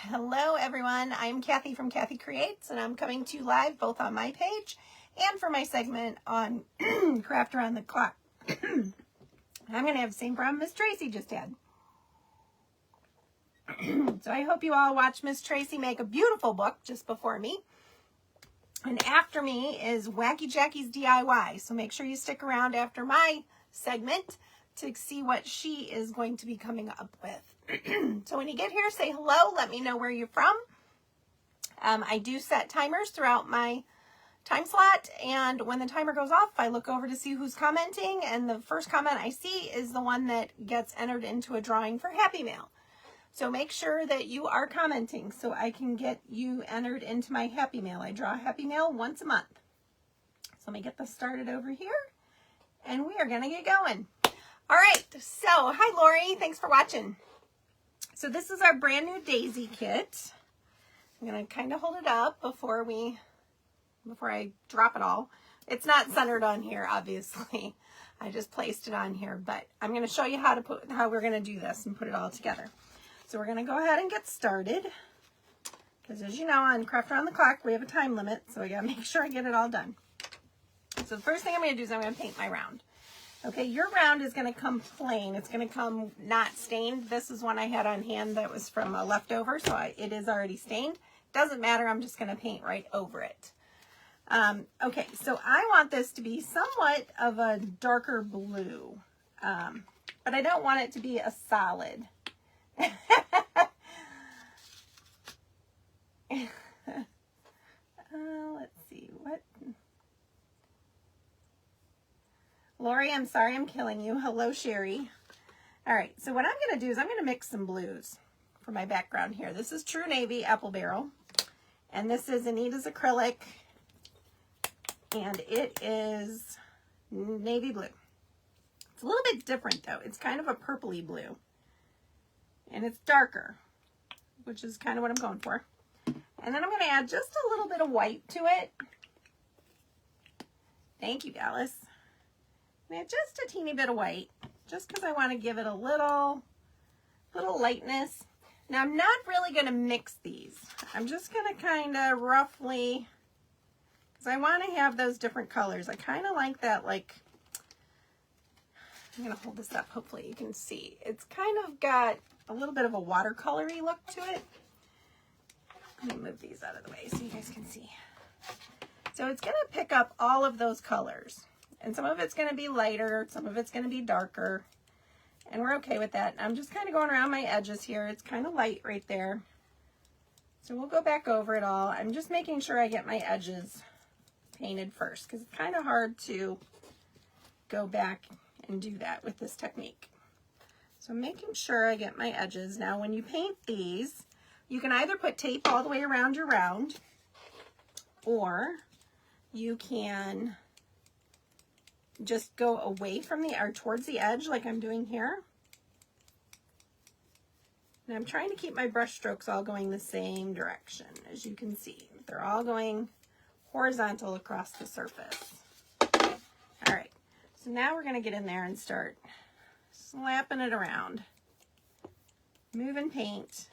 Hello everyone, I'm Kathy from Kathy Creates, and I'm coming to you live both on my page and for my segment on Craft Around the Clock. I'm going to have the same problem Miss Tracy just had. So I hope you all watch Miss Tracy make a beautiful book just before me. And after me is Wacky Jackie's DIY. So make sure you stick around after my segment to see what she is going to be coming up with. So when you get here, say hello. Let me know where you're from. I do set timers throughout my time slot. And when the timer goes off, I look over to see who's commenting. And the first comment I see is the one that gets entered into a drawing for Happy Mail. So make sure that you are commenting so I can get you entered into my Happy Mail. I draw Happy Mail once a month. So let me get this started over here and we are going to get going. All right. So hi, Lori. Thanks for watching. So this is our brand new daisy kit. I'm going to kind of hold it up before I drop it all. It's not centered on here, obviously. I just placed it on here, but I'm going to show you how we're going to do this and put it all together. So we're going to go ahead and get started, because as you know, on Craft Around the Clock, we have a time limit, so I got to make sure I get it all done. So the first thing I'm going to do is I'm going to paint my round. Okay, your round is going to come plain. It's going to come not stained. This is one I had on hand that was from a leftover, so it is already stained. Doesn't matter, I'm just going to paint right over it. Okay, so I want this to be somewhat of a darker blue, but I don't want it to be a solid. Let's see, what? Lori, I'm sorry I'm killing you. Hello, Sherry. All right, so what I'm going to do is I'm going to mix some blues for my background here. This is True Navy Apple Barrel, and this is Anita's acrylic, and it is navy blue. It's a little bit different though. It's kind of a purpley blue, and it's darker, which is kind of what I'm going for. And then I'm going to add just a little bit of white to it. Thank you, Dallas. And just a teeny bit of white, just because I want to give it a little lightness. Now I'm not really going to mix these. I'm just going to kind of roughly, because I want to have those different colors. I kind of like that, like, I'm going to hold this up, hopefully you can see. It's kind of got a little bit of a watercolory look to it. Let me move these out of the way so you guys can see. So it's going to pick up all of those colors. And some of it's going to be lighter, some of it's going to be darker. And we're okay with that. I'm just kind of going around my edges here. It's kind of light right there. So we'll go back over it all. I'm just making sure I get my edges painted first, because it's kind of hard to go back and do that with this technique. So I'm making sure I get my edges. Now when you paint these, you can either put tape all the way around your round, or you can just go away from or towards the edge like I'm doing here. And I'm trying to keep my brush strokes all going the same direction. As you can see, they're all going horizontal across the surface. All right, so now we're going to get in there and start slapping it around, moving paint.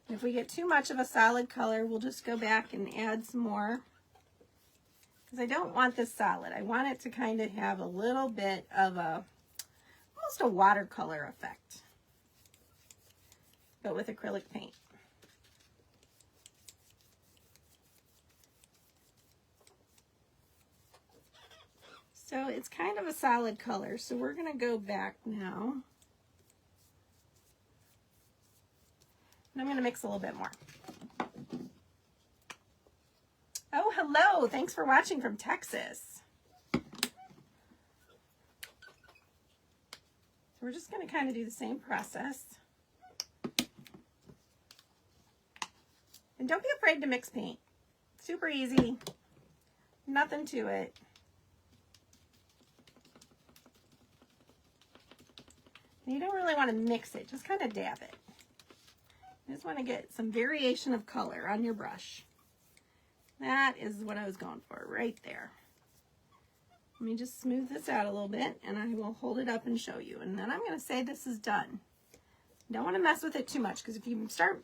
And if we get too much of a solid color, we'll just go back and add some more, because I don't want this solid. I want it to kind of have a little bit of almost a watercolor effect, but with acrylic paint. So it's kind of a solid color. So we're going to go back now. And I'm going to mix a little bit more. Oh, hello. Thanks for watching from Texas. So we're just going to kind of do the same process. And don't be afraid to mix paint. Super easy. Nothing to it. And you don't really want to mix it. Just kind of dab it. You just want to get some variation of color on your brush. That is what I was going for right there. Let me just smooth this out a little bit, and I will hold it up and show you. And then I'm going to say this is done. You don't want to mess with it too much, because if you start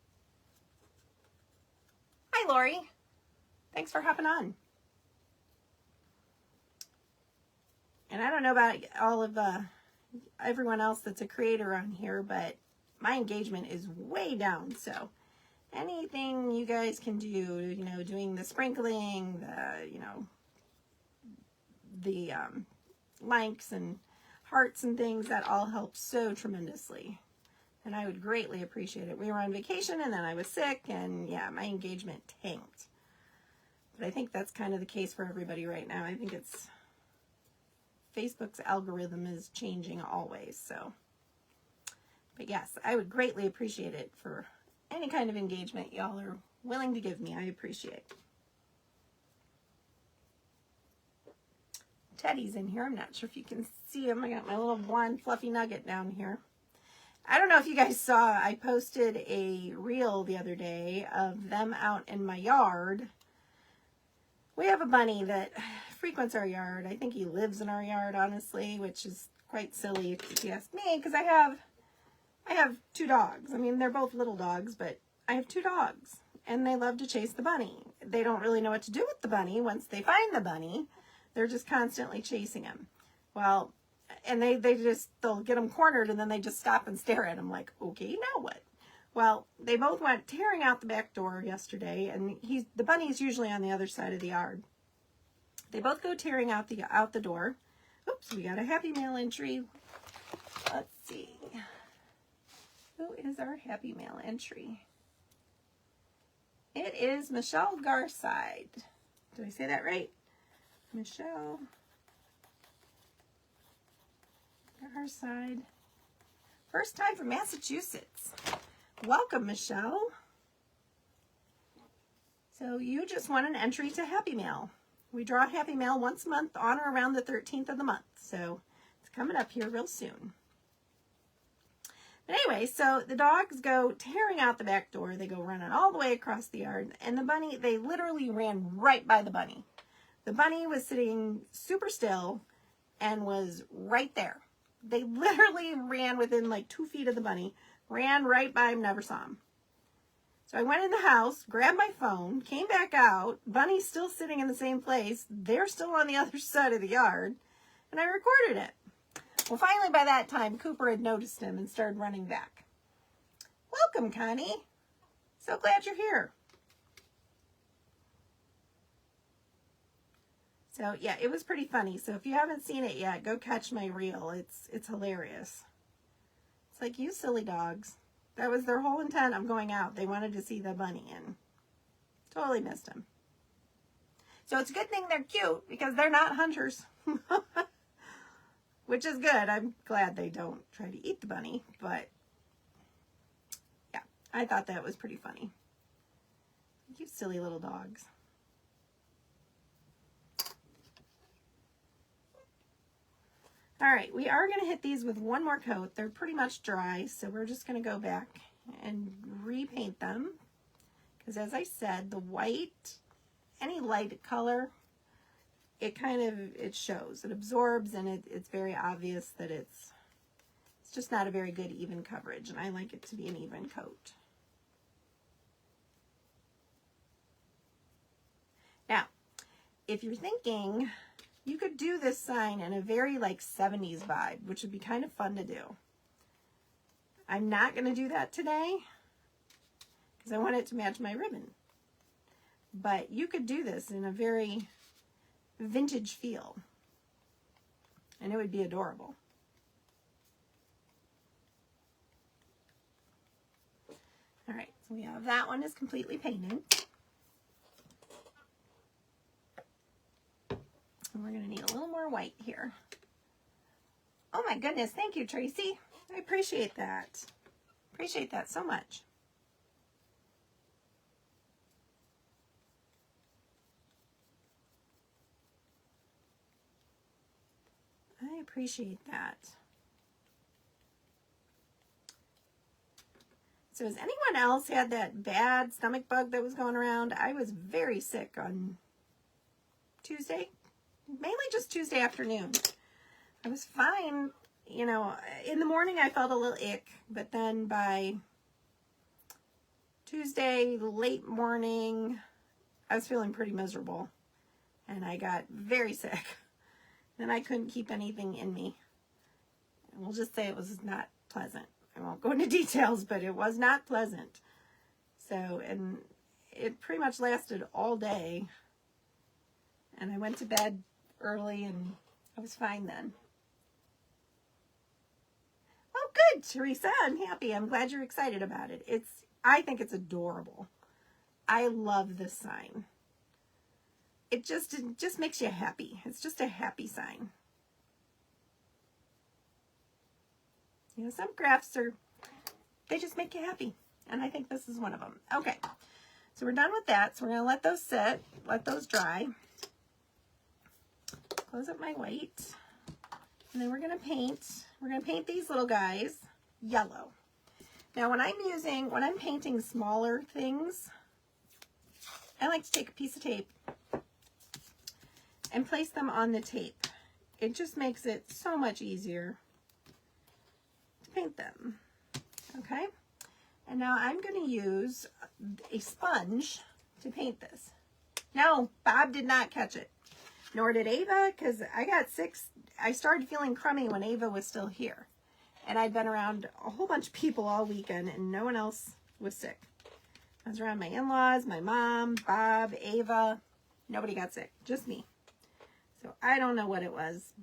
Hi, Lori. Thanks for hopping on. And I don't know about all of everyone else that's a creator on here, but my engagement is way down. So anything you guys can do, you know, doing the sprinkling, the, you know, the likes and hearts and things, that all helps so tremendously. And I would greatly appreciate it. We were on vacation and then I was sick, and yeah, my engagement tanked. But I think that's kind of the case for everybody right now. I think it's Facebook's algorithm is changing always, so. But yes, I would greatly appreciate it for any kind of engagement y'all are willing to give me. I appreciate. Teddy's in here. I'm not sure if you can see him. I got my little blonde fluffy nugget down here. I don't know if you guys saw, I posted a reel the other day of them out in my yard. We have a bunny that frequents our yard. I think he lives in our yard, honestly, which is quite silly if you ask me, because I have two dogs. I mean, they're both little dogs, but I have two dogs, and they love to chase the bunny. They don't really know what to do with the bunny once they find the bunny. They're just constantly chasing him. Well, and they'll get him cornered, and then they just stop and stare at him like, okay, now what? Well, they both went tearing out the back door yesterday, and the bunny's usually on the other side of the yard. They both go tearing out the door. Oops, we got a Happy Mail entry. Let's see. Who is our Happy Mail entry? It is Michelle Garside. Did I say that right? Michelle Garside. First time from Massachusetts. Welcome, Michelle. So you just won an entry to Happy Mail. We draw Happy Mail once a month on or around the 13th of the month. So it's coming up here real soon. But anyway, so the dogs go tearing out the back door. They go running all the way across the yard. And the bunny, they literally ran right by the bunny. The bunny was sitting super still and was right there. They literally ran within like 2 feet of the bunny. Ran right by him, never saw him. So I went in the house, grabbed my phone, came back out. Bunny's still sitting in the same place. They're still on the other side of the yard. And I recorded it. Well, finally, by that time, Cooper had noticed him and started running back. Welcome, Connie. So glad you're here. So, yeah, it was pretty funny. So if you haven't seen it yet, go catch my reel. It's hilarious. It's like, you silly dogs. That was their whole intent of going out. They wanted to see the bunny and totally missed him. So it's a good thing they're cute because they're not hunters. Which is good. I'm glad they don't try to eat the bunny. But, yeah, I thought that was pretty funny. You silly little dogs. All right, we are going to hit these with one more coat. They're pretty much dry, so we're just going to go back and repaint them. Because as I said, the white, any light color, it shows. It absorbs, and it's very obvious that it's just not a very good even coverage, and I like it to be an even coat. Now, if you're thinking, you could do this sign in a very like 70s vibe, which would be kind of fun to do. I'm not going to do that today because I want it to match my ribbon. But you could do this in a very vintage feel, and it would be adorable. All right, so we have that one is completely painted. And we're going to need a little more white here. Oh my goodness, thank you, Tracy. I appreciate that. Appreciate that so much. I appreciate that. So has anyone else had that bad stomach bug that was going around? I was very sick on Tuesday. Mainly just Tuesday afternoon. I was fine, you know, in the morning I felt a little ick, but then by Tuesday, late morning, I was feeling pretty miserable and I got very sick. Then I couldn't keep anything in me. And we'll just say it was not pleasant. I won't go into details, but it was not pleasant. So, and it pretty much lasted all day. And I went to bed early and I was fine then. Oh, good, Teresa. I'm happy. I'm glad you're excited about it. I think it's adorable. I love this sign. It just makes you happy. It's just a happy sign. You know, some crafts they just make you happy. And I think this is one of them. Okay, so we're done with that. So we're going to let those sit, let those dry. Close up my white. And then we're going to paint these little guys yellow. Now when I'm painting smaller things, I like to take a piece of tape and place them on the tape. It just makes it so much easier to paint them. Okay? And now I'm going to use a sponge to paint this. No, Bob did not catch it. Nor did Ava, because I got sick. I started feeling crummy when Ava was still here. And I'd been around a whole bunch of people all weekend and no one else was sick. I was around my in-laws, my mom, Bob, Ava. Nobody got sick, just me. So I don't know what it was.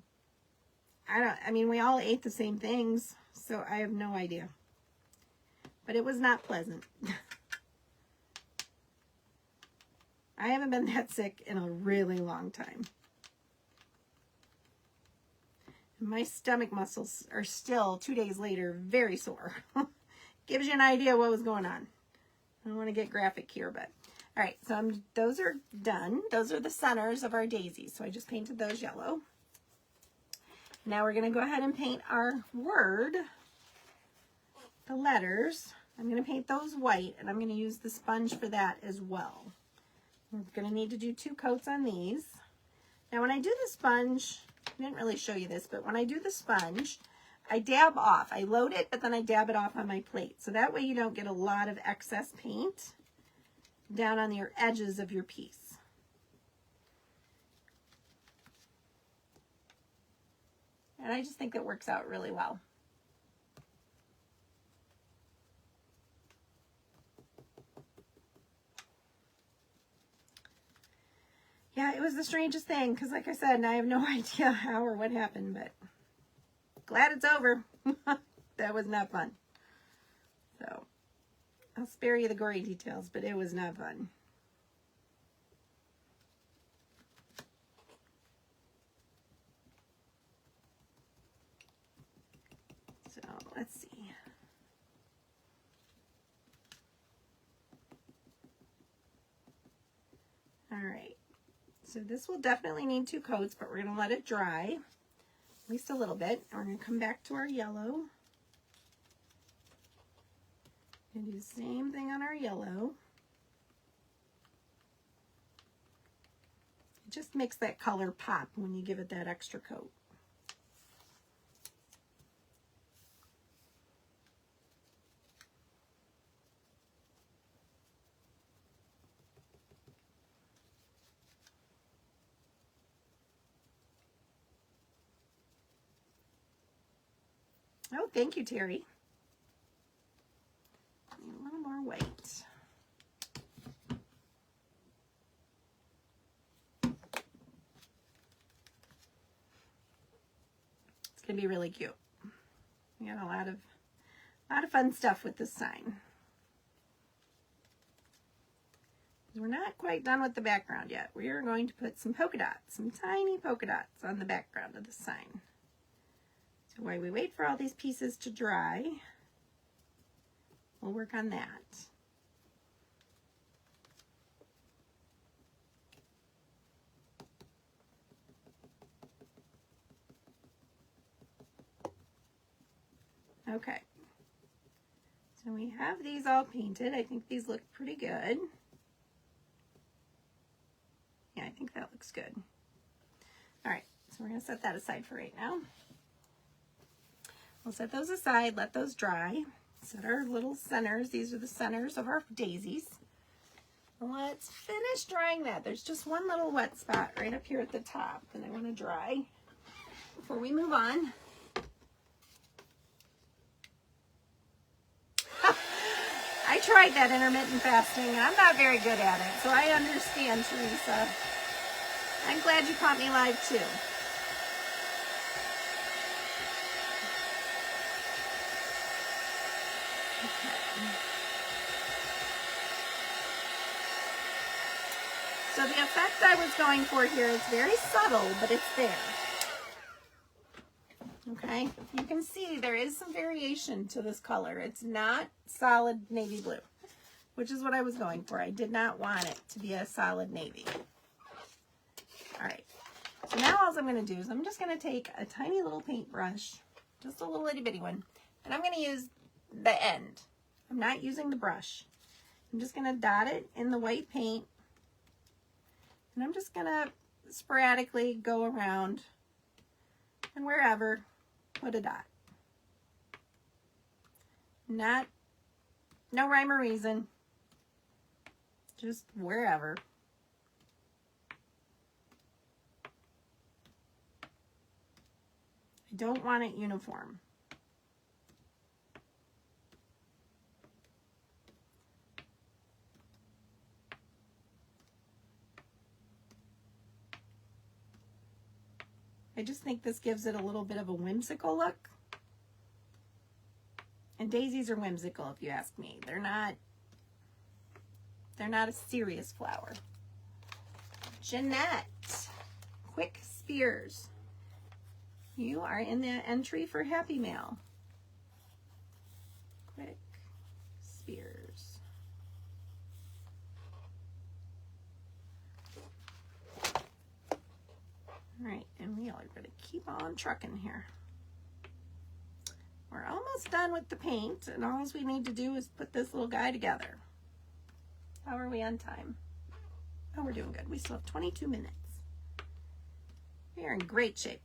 I mean, we all ate the same things, so I have no idea. But it was not pleasant. I haven't been that sick in a really long time. My stomach muscles are still, 2 days later, very sore. Gives you an idea what was going on. I don't want to get graphic here, but all right, so those are done. Those are the centers of our daisies. So I just painted those yellow. Now we're going to go ahead and paint our word, the letters. I'm going to paint those white, and I'm going to use the sponge for that as well. We're going to need to do 2 coats on these. Now when I do the sponge, I didn't really show you this, but when I do the sponge, I dab off. I load it, but then I dab it off on my plate. So that way you don't get a lot of excess paint down on your edges of your piece. And I just think it works out really well. Yeah, it was the strangest thing because like I said, I have no idea how or what happened, but glad it's over. That was not fun. So I'll spare you the gory details, but it was not fun. So let's see. All right. So this will definitely need 2 coats, but we're going to let it dry, at least a little bit. And we're going to come back to our yellow. And do the same thing on our yellow. It just makes that color pop when you give it that extra coat. Oh, thank you, Terry. Need a little more white. It's gonna be really cute. We got a lot of fun stuff with this sign. We're not quite done with the background yet. We are going to put some polka dots, some tiny polka dots on the background of the sign. So while we wait for all these pieces to dry, we'll work on that. Okay. So we have these all painted. I think these look pretty good. Yeah, I think that looks good. All right, so we're going to set that aside for right now. We'll set those aside, let those dry. Set our little centers. These are the centers of our daisies. Let's finish drying that. There's just one little wet spot right up here at the top that I want to dry before we move on. I tried that intermittent fasting and I'm not very good at it, so I understand, Teresa. I'm glad you caught me live too. So the effect I was going for here is very subtle, but it's there. Okay, you can see there is some variation to this color. It's not solid navy blue, which is what I was going for. I did not want it to be a solid navy. All right, so now all I'm going to do is I'm just going to take a tiny little paintbrush, just a little itty bitty one, and I'm going to use the end. I'm not using the brush. I'm just going to dot it in the white paint. And I'm just going to sporadically go around and wherever, put a dot. No rhyme or reason, just wherever. I don't want it uniform. I just think this gives it a little bit of a whimsical look. And daisies are whimsical, if you ask me. They're not a serious flower. Jeanette, Quick Spears. You are in the entry for Happy Mail. Quick Spears. All right, and we are going to keep on trucking here. We're almost done with the paint, and all we need to do is put this little guy together. How are we on time? Oh, we're doing good. We still have 22 minutes. We are in great shape.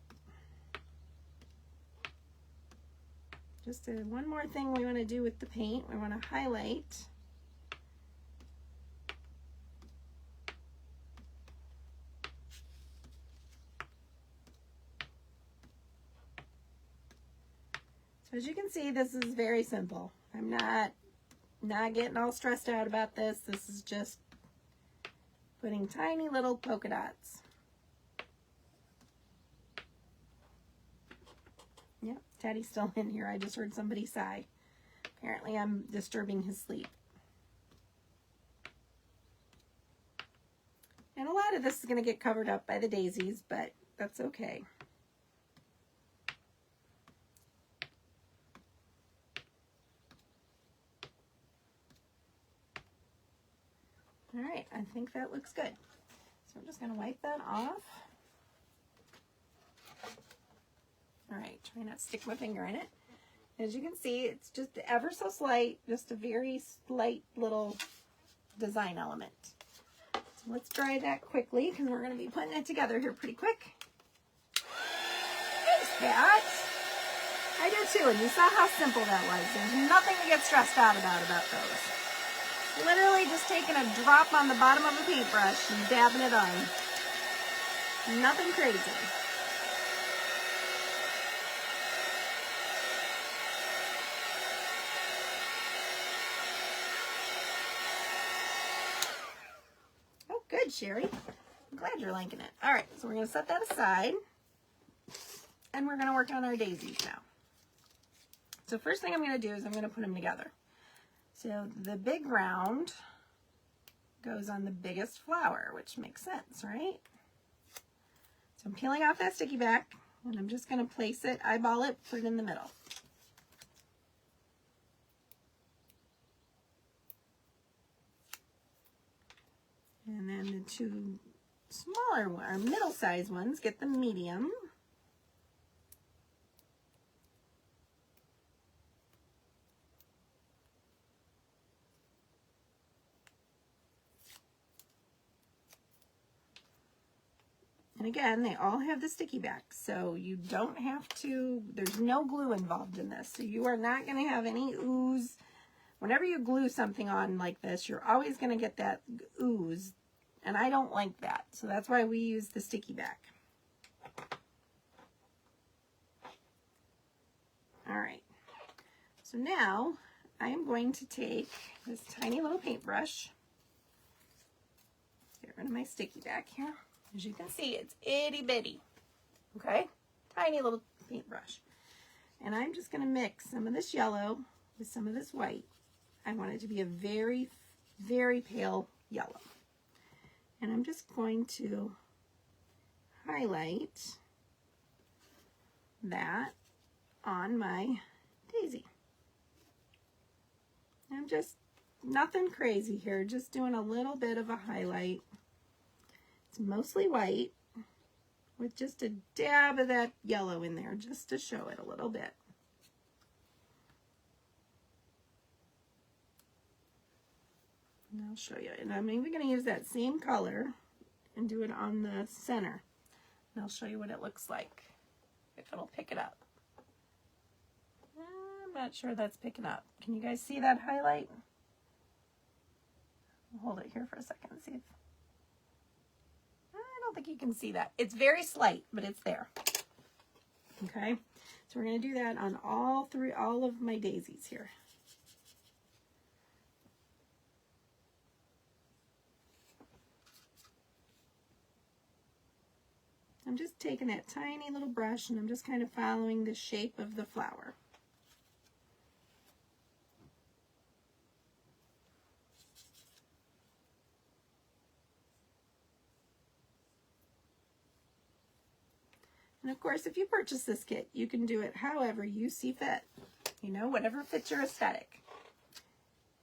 Just one more thing we want to do with the paint. We want to highlight. So as you can see, this is very simple. I'm not getting all stressed out about this. This is just putting tiny little polka dots. Yep, Teddy's still in here. I just heard somebody sigh. Apparently I'm disturbing his sleep. And a lot of this is going to get covered up by the daisies, but that's okay. All right, I think that looks good. So I'm just going to wipe that off. All right, try not to stick my finger in it. As you can see, it's just ever so slight, just a very slight little design element. So let's dry that quickly because we're going to be putting it together here pretty quick. Thanks, Pat. I do too, and you saw how simple that was. There's nothing to get stressed out about those. Literally just taking a drop on the bottom of a paintbrush and dabbing it on. Nothing crazy. Oh, good, Sherry. I'm glad you're liking it. All right, so we're going to set that aside. And we're going to work on our daisies now. So first thing I'm going to do is I'm going to put them together. So the big round goes on the biggest flower, which makes sense, right? So I'm peeling off that sticky back, and I'm just going to place it, eyeball it, put it in the middle. And then the two smaller ones, or middle-sized ones, get the medium. And again, they all have the sticky back, so you don't have to, there's no glue involved in this. So you are not going to have any ooze whenever you glue something on like this, you're always going to get that ooze, and I don't like that. So that's why we use the sticky back. All right. So now I am going to take this tiny little paintbrush. Get rid of my sticky back here. As you can see, it's itty bitty. Okay? Tiny little paintbrush. And I'm just going to mix some of this yellow with some of this white. I want it to be a very, very pale yellow. And I'm just going to highlight that on my daisy. I'm just, nothing crazy here, just doing a little bit of a highlight. It's mostly white with just a dab of that yellow in there just to show it a little bit. And I'll show you. And I'm even going to use that same color and do it on the center. And I'll show you what it looks like, if it'll pick it up. I'm not sure that's picking up. Can you guys see that highlight? I'll hold it here for a second and see if... I don't think you can see that. It's very slight, but it's there. Okay, so we're going to do that on all of my daisies here. I'm just taking that tiny little brush and I'm just kind of following the shape of the flower. And of course, if you purchase this kit, you can do it however you see fit. You know, whatever fits your aesthetic.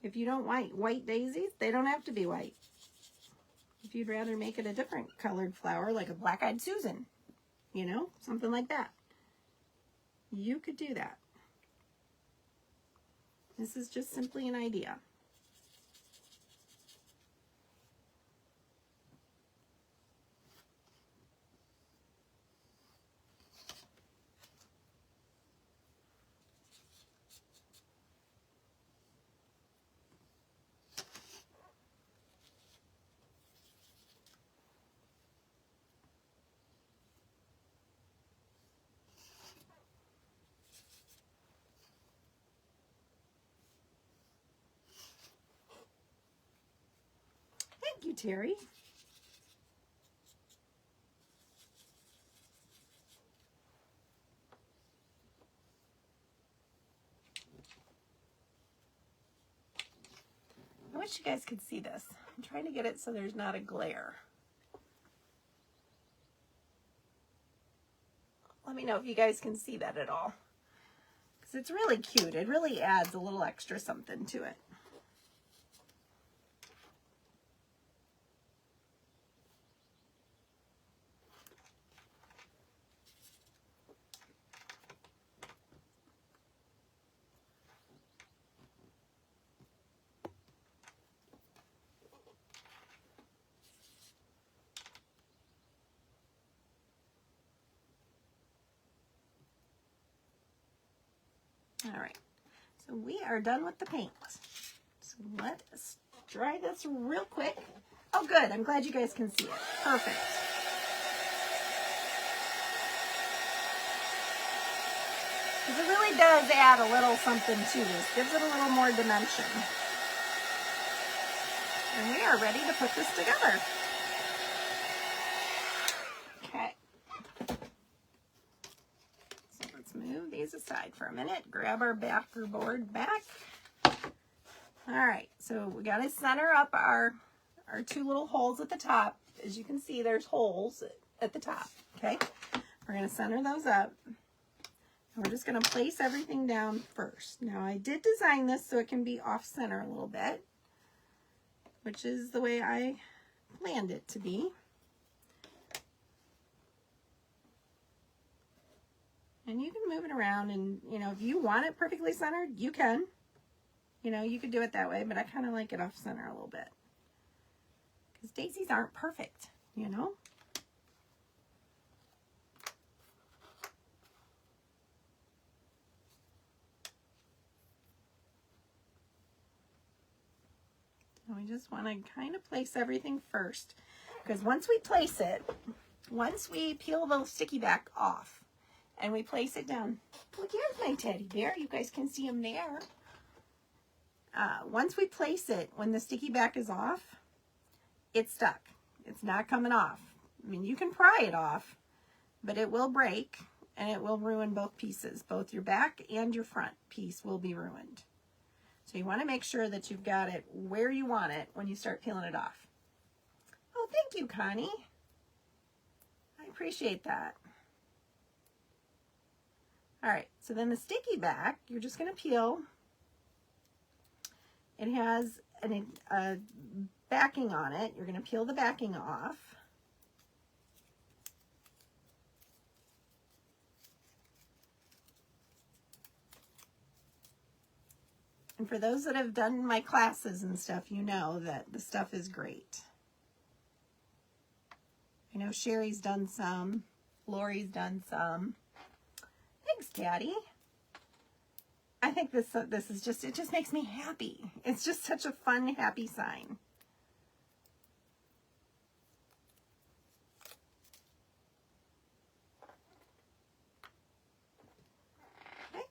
If you don't want white daisies, they don't have to be white. If you'd rather make it a different colored flower, like a black-eyed Susan, you know, something like that, you could do that. This is just simply an idea. Thank you, Terry. I wish you guys could see this. I'm trying to get it so there's not a glare. Let me know if you guys can see that at all. Because it's really cute. It really adds a little extra something to it. All right, so we are done with the paint. So let's dry this real quick. Oh, good. I'm glad you guys can see it. Perfect. Because it really does add a little something to this. Gives it a little more dimension. And we are ready to put this together. Okay. So let's move these aside for a minute. Grab our backer board back. All right, so we got to center up our two little holes at the top. As you can see, there's holes at the top, okay? We're going to center those up. And we're just going to place everything down first. Now, I did design this so it can be off-center a little bit, which is the way I planned it to be. And you can move it around, and, you know, if you want it perfectly centered, you can. You know, you could do it that way, but I kind of like it off-center a little bit. Because daisies aren't perfect, you know? we just want to kind of place everything first, because once we place it, once we peel the sticky back off and we place it down, look, here's my teddy bear. You guys can see him there. Once we place it, when the sticky back is off, it's stuck. It's not coming off. I mean, you can pry it off, but it will break and it will ruin both pieces. Both your back and your front piece will be ruined. So you want to make sure that you've got it where you want it when you start peeling it off. Oh, thank you, Connie. I appreciate that. All right, so then the sticky back, you're just going to peel. It has a backing on it. You're going to peel the backing off. And for those that have done my classes and stuff, you know that the stuff is great. I know Sherry's done some. Lori's done some. Thanks, Daddy. I think this is just, it just makes me happy. It's just such a fun, happy sign. Okay.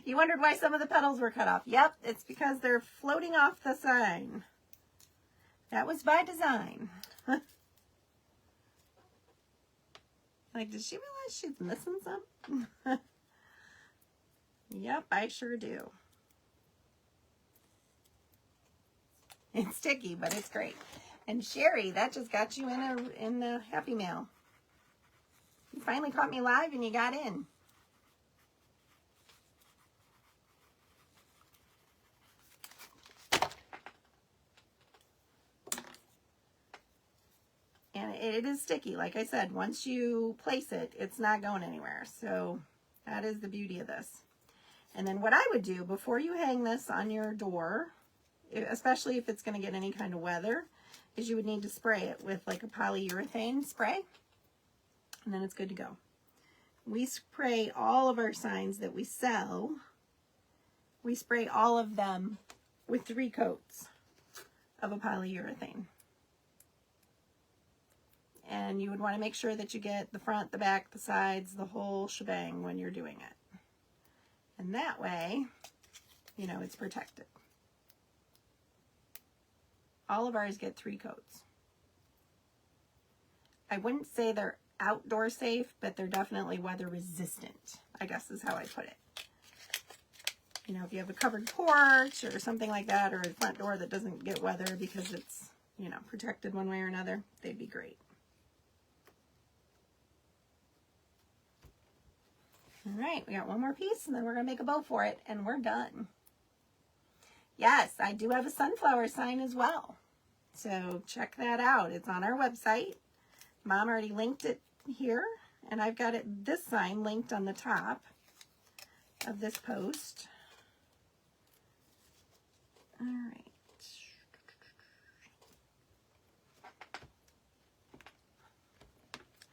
You wondered why some of the petals were cut off. Yep, it's because they're floating off the sign. That was by design. Like, did she realize she's missing some? Yep, I sure do. It's sticky, but it's great. And Sherry, that just got you in the Happy Mail. You finally caught me live and you got in. And it is sticky. Like I said, once you place it, it's not going anywhere. So that is the beauty of this. And then what I would do before you hang this on your door, especially if it's going to get any kind of weather, is you would need to spray it with like a polyurethane spray. And then it's good to go. We spray all of our signs that we sell. We spray all of them with 3 coats of a polyurethane. And you would want to make sure that you get the front, the back, the sides, the whole shebang when you're doing it. And that way, you know, it's protected. All of ours get 3 coats. I wouldn't say they're outdoor safe, but they're definitely weather resistant, I guess is how I put it. You know, if you have a covered porch or something like that, or a front door that doesn't get weather because it's, you know, protected one way or another, they'd be great. All right, we got one more piece and then we're going to make a bow for it and we're done. Yes, I do have a sunflower sign as well. So check that out. It's on our website. Mom already linked it here and I've got this sign linked on the top of this post. All right.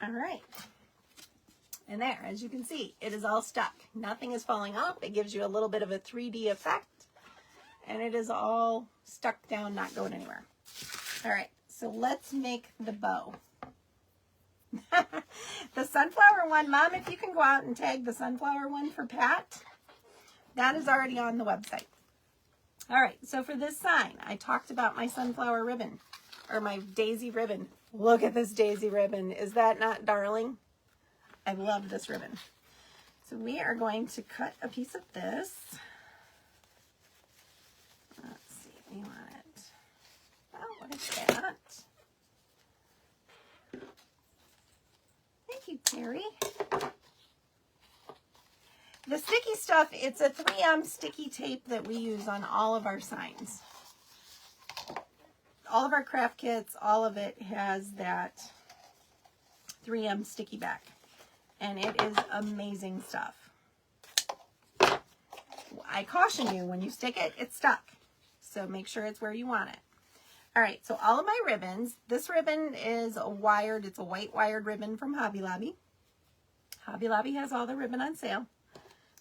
All right. And there, as you can see, it is all stuck. Nothing is falling off. It gives you a little bit of a 3D effect. And it is all stuck down, not going anywhere. All right, so let's make the bow. The sunflower one, Mom, if you can go out and tag the sunflower one for Pat. That is already on the website. All right, so for this sign, I talked about my sunflower ribbon, or my daisy ribbon. Look at this daisy ribbon. Is that not darling? I love this ribbon. So we are going to cut a piece of this. Let's see, we want it. Oh, what is that? Thank you, Terry. The sticky stuff, it's a 3M sticky tape that we use on all of our signs. All of our craft kits, all of it has that 3M sticky back. And it is amazing stuff. I caution you, when you stick it, it's stuck. So make sure it's where you want it. All right, so all of my ribbons, this ribbon is a wired, it's a white wired ribbon from Hobby Lobby. Hobby Lobby has all the ribbon on sale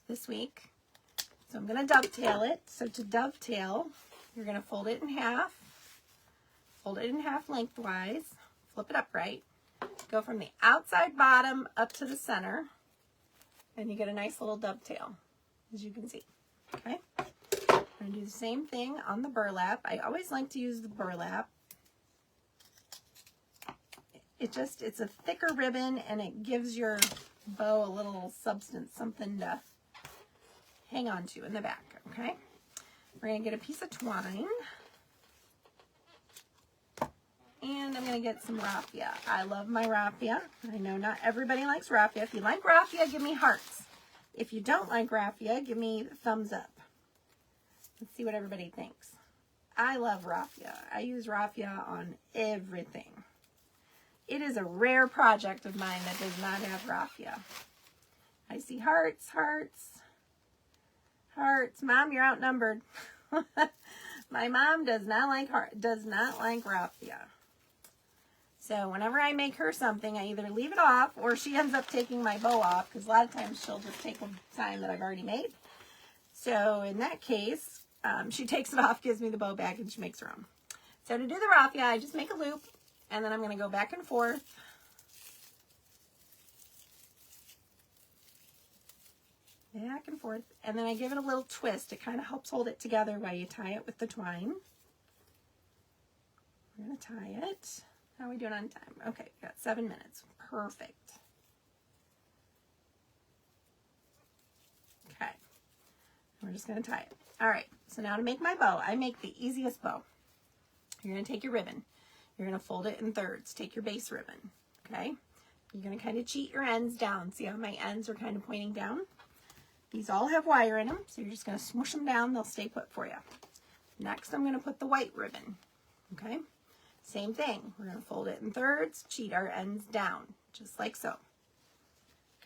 this week. So I'm going to dovetail it. So to dovetail, you're going to fold it in half lengthwise, flip it upright, go from the outside bottom up to the center, and you get a nice little dovetail, as you can see. Okay, I'm going to do the same thing on the burlap. I always like to use the burlap. It's a thicker ribbon, and it gives your bow a little substance, something to hang on to in the back. Okay, we're going to get a piece of twine. And I'm going to get some raffia. I love my raffia. I know not everybody likes raffia. If you like raffia, give me hearts. If you don't like raffia, give me thumbs up. Let's see what everybody thinks. I love raffia. I use raffia on everything. It is a rare project of mine that does not have raffia. I see hearts, hearts, hearts. Mom, you're outnumbered. My mom does not like raffia. So whenever I make her something, I either leave it off or she ends up taking my bow off, because a lot of times she'll just take a sign that I've already made. So in that case, she takes it off, gives me the bow back, and she makes her own. So to do the raffia, I just make a loop, and then I'm going to go back and forth. Back and forth, and then I give it a little twist. It kind of helps hold it together while you tie it with the twine. We're going to tie it. How are we doing on time? Okay, we got 7 minutes. Perfect. Okay, we're just going to tie it. All right, so now to make my bow, I make the easiest bow. You're going to take your ribbon. You're going to fold it in thirds. Take your base ribbon, okay? You're going to kind of cheat your ends down. See how my ends are kind of pointing down? These all have wire in them, so you're just going to smoosh them down. They'll stay put for you. Next, I'm going to put the white ribbon, okay? Same thing. We're going to fold it in thirds, cheat our ends down, just like so.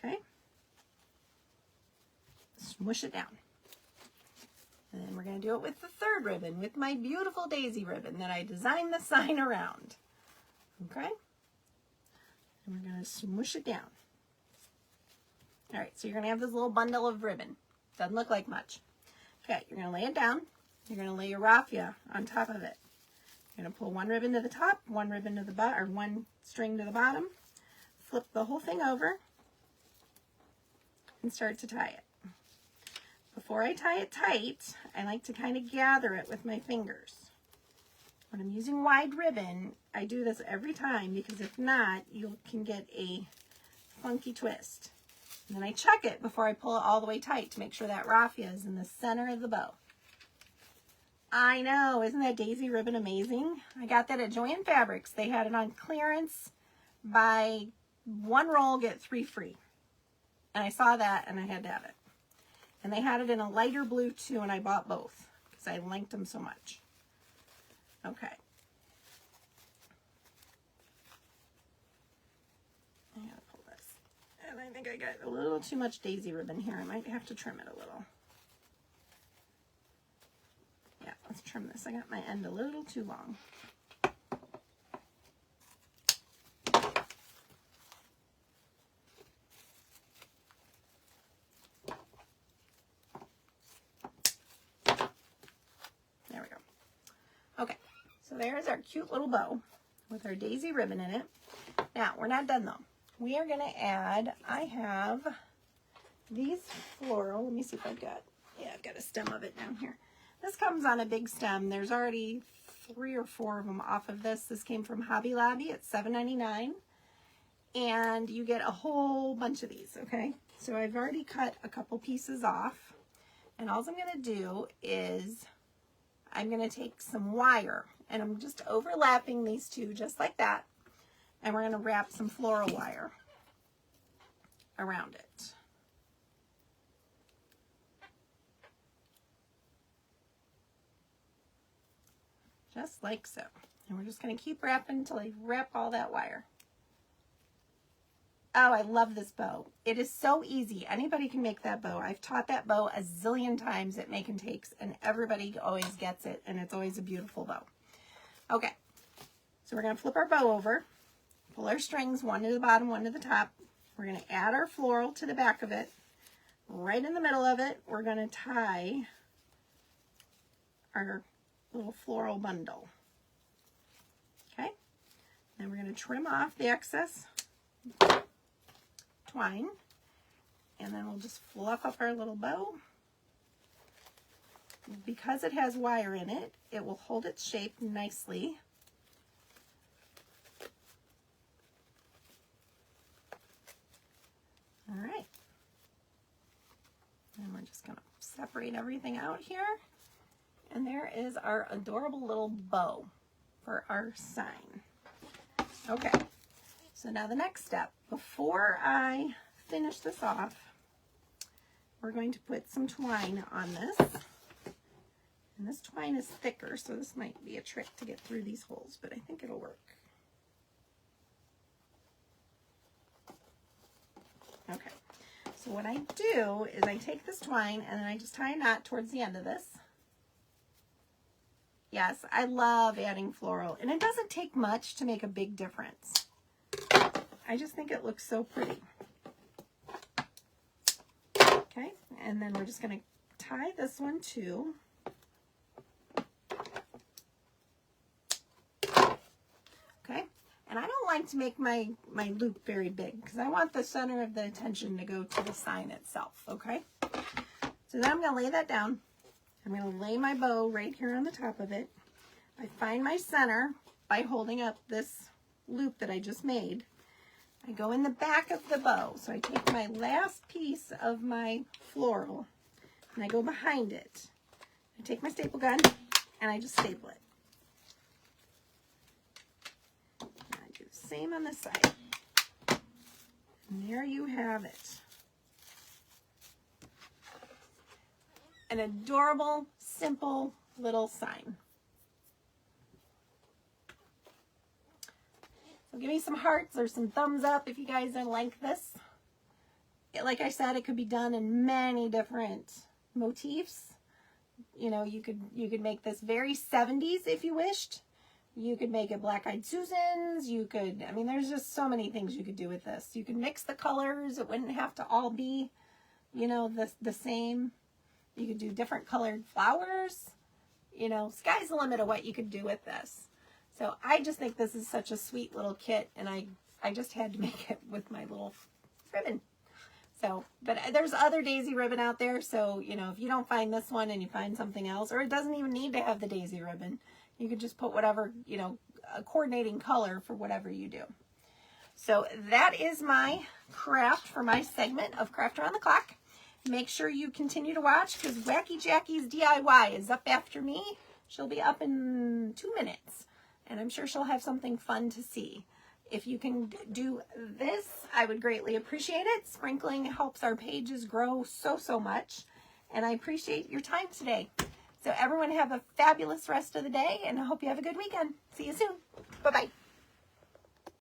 Okay? Smoosh it down. And then we're going to do it with the third ribbon, with my beautiful daisy ribbon that I designed the sign around. Okay? And we're going to smoosh it down. All right, so you're going to have this little bundle of ribbon. Doesn't look like much. Okay, you're going to lay it down. You're going to lay your raffia on top of it. You're going to pull one ribbon to the top, one ribbon to the bottom, or one string to the bottom. Flip the whole thing over and start to tie it. Before I tie it tight, I like to kind of gather it with my fingers. When I'm using wide ribbon, I do this every time, because if not, you can get a funky twist. And then I check it before I pull it all the way tight to make sure that raffia is in the center of the bow. I know, isn't that daisy ribbon amazing? I got that at Joann Fabrics. They had it on clearance. Buy one roll, get 3 free. And I saw that and I had to have it. And they had it in a lighter blue too, and I bought both because I liked them so much. Okay. I gotta pull this. And I think I got a little too much daisy ribbon here. I might have to trim it a little. Yeah, let's trim this. I got my end a little too long. There we go. Okay, so there's our cute little bow with our daisy ribbon in it. Now, we're not done though. We are going to add, I have these floral, let me see if I've got, yeah, I've got a stem of it down here. This comes on a big stem. There's already 3 or 4 of them off of this. This came from Hobby Lobby. It's $7.99. And you get a whole bunch of these, okay? So I've already cut a couple pieces off. And all I'm going to do is I'm going to take some wire. And I'm just overlapping these two just like that. And we're going to wrap some floral wire around it. Just like so. And we're just going to keep wrapping until I wrap all that wire. Oh, I love this bow. It is so easy. Anybody can make that bow. I've taught that bow a zillion times at Make and Takes, and everybody always gets it, and it's always a beautiful bow. Okay, so we're going to flip our bow over, pull our strings, one to the bottom, one to the top. We're going to add our floral to the back of it. Right in the middle of it, we're going to tie our little floral bundle. Okay, then we're going to trim off the excess twine, and then we'll just fluff up our little bow. Because it has wire in it, it will hold its shape nicely. All right. And we're just going to separate everything out here. And there is our adorable little bow for our sign. Okay. So now the next step, before I finish this off, we're going to put some twine on this. And this twine is thicker, so this might be a trick to get through these holes, but I think it'll work. Okay, so what I do is I take this twine and then I just tie a knot towards the end of this. Yes, I love adding floral, and it doesn't take much to make a big difference. I just think it looks so pretty. Okay, and then we're just going to tie this one too. Okay, and I don't like to make my loop very big because I want the center of the attention to go to the sign itself, okay? So then I'm going to lay that down. I'm going to lay my bow right here on the top of it. I find my center by holding up this loop that I just made. I go in the back of the bow. So I take my last piece of my floral and I go behind it. I take my staple gun and I just staple it. And I do the same on this side. And there you have it. An adorable, simple little sign. So give me some hearts or some thumbs up if you guys like this. Like I said, it could be done in many different motifs. You know, you could make this very 70s if you wished. You could make it Black-Eyed Susans. You could, I mean, there's just so many things you could do with this. You could mix the colors. It wouldn't have to all be, you know, the same. You could do different colored flowers. You know, sky's the limit of what you could do with this. So I just think this is such a sweet little kit, and I just had to make it with my little ribbon. So, but there's other daisy ribbon out there, so, you know, if you don't find this one and you find something else, or it doesn't even need to have the daisy ribbon, you could just put whatever, you know, a coordinating color for whatever you do. So that is my craft for my segment of Craft Around the Clock. Make sure you continue to watch because Wacky Jackie's DIY is up after me. She'll be up in 2 minutes, and I'm sure she'll have something fun to see. If you can do this, I would greatly appreciate it. Sprinkling helps our pages grow so much, and I appreciate your time today. So everyone have a fabulous rest of the day, and I hope you have a good weekend. See you soon. Bye-bye.